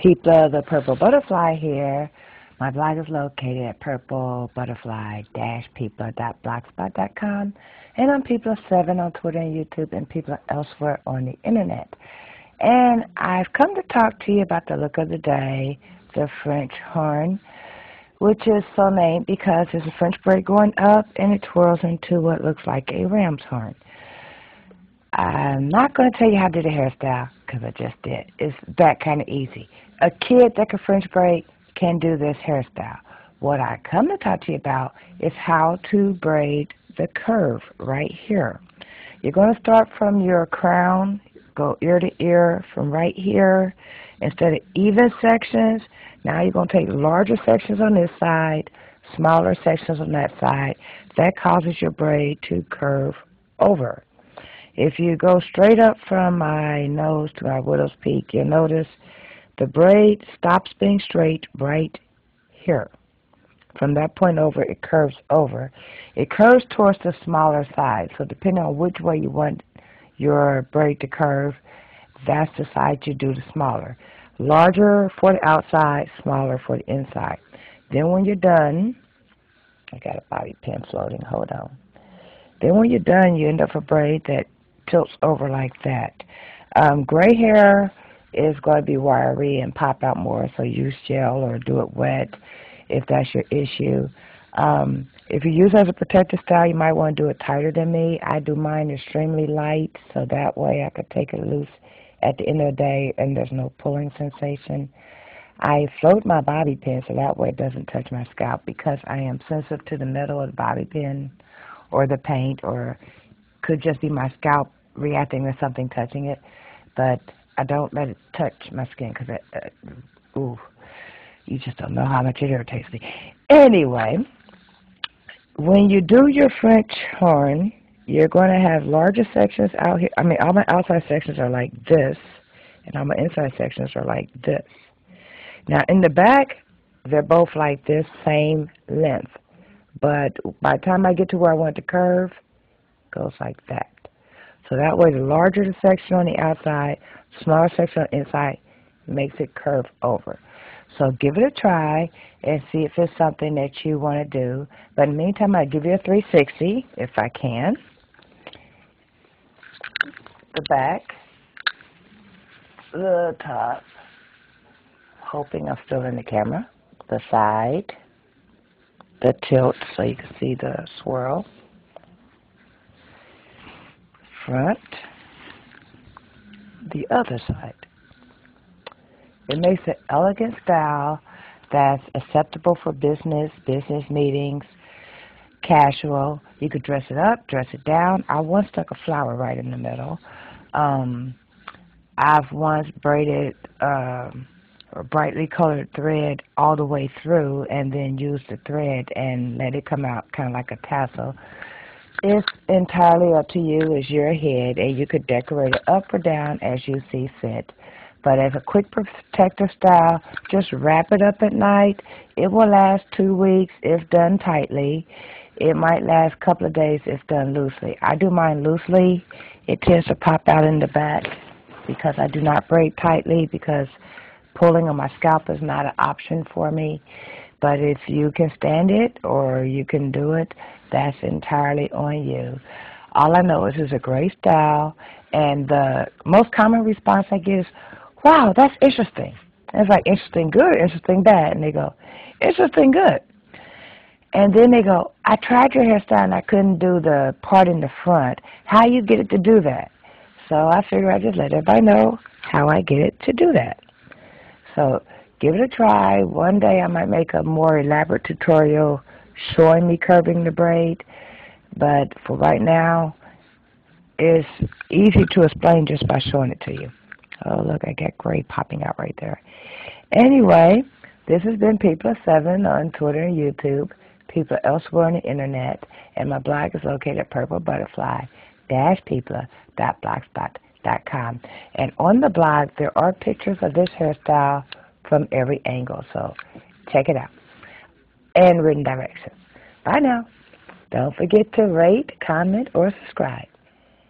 People, the Purple Butterfly here. My blog is located at purplebutterfly-people.blogspot.com, and I'm People7 on Twitter and YouTube, and people elsewhere on the internet. And I've come to talk to you about the look of the day, the French horn, which is so named because there's a French braid going up and it twirls into what looks like a ram's horn. I'm not going to tell you how to do the hairstyle because I just did. It's that kind of easy. A kid that can French braid can do this hairstyle. What I come to talk to you about is how to braid the curve right here. You're going to start from your crown, go ear to ear from right here. Instead of even sections, now you're going to take larger sections on this side, smaller sections on that side. That causes your braid to curve over. If you go straight up from my nose to my widow's peak, you'll notice the braid stops being straight right here. From that point over, it curves over. It curves towards the smaller side. So depending on which way you want your braid to curve, that's the side you do the smaller. Larger for the outside, smaller for the inside. Then when you're done, I got a bobby pin floating, hold on. Then when you're done, you end up with a braid that tilts over like that. Gray hair is going to be wiry and pop out more, so use gel or do it wet if that's your issue. If you use it as a protective style, you might want to do it tighter than me. I do mine extremely light, so that way I could take it loose at the end of the day and there's no pulling sensation. I float my bobby pin so that way it doesn't touch my scalp because I am sensitive to the metal of the bobby pin or the paint, or could just be my scalp reacting to something touching it, but I don't let it touch my skin because ooh, you just don't know how much it irritates me. Anyway, when you do your French horn, you're going to have larger sections out here. I mean, all my outside sections are like this, and all my inside sections are like this. Now, in the back, they're both like this, same length. But by the time I get to where I want it to curve, it goes like that. So that way, the larger the section on the outside, smaller section on the inside, makes it curve over. So give it a try and see if it's something that you want to do. But in the meantime, I'll give you a 360 if I can. The back, the top, hoping I'm still in the camera, the side, the tilt so you can see the swirl, front, the other side. It makes an elegant style that's acceptable for business meetings, casual. You could dress it up, dress it down. I once stuck a flower right in the middle. I've once braided a brightly colored thread all the way through and then used the thread and let it come out kind of like a tassel. It's entirely up to you as your head, and you could decorate it up or down as you see fit. But as a quick protective style, just wrap it up at night. It will last 2 weeks if done tightly. It might last a couple of days if done loosely. I do mine loosely. It tends to pop out in the back because I do not braid tightly because pulling on my scalp is not an option for me. But if you can stand it or you can do it, that's entirely on you. All I know is it's a great style, and the most common response I get is, wow, that's interesting. And it's like, interesting good, interesting bad. And they go, interesting good. And then they go, I tried your hairstyle and I couldn't do the part in the front. How you get it to do that? So I figure I just let everybody know how I get it to do that. So give it a try. One day I might make a more elaborate tutorial showing me curving the braid. But for right now, it's easy to explain just by showing it to you. Oh, look, I got gray popping out right there. Anyway, this has been People7 on Twitter and YouTube, people elsewhere on the internet, and my blog is located at purplebutterfly-people.blogspot.com. And on the blog, there are pictures of this hairstyle from every angle, so check it out. And written directions. Bye now. Don't forget to rate, comment, or subscribe.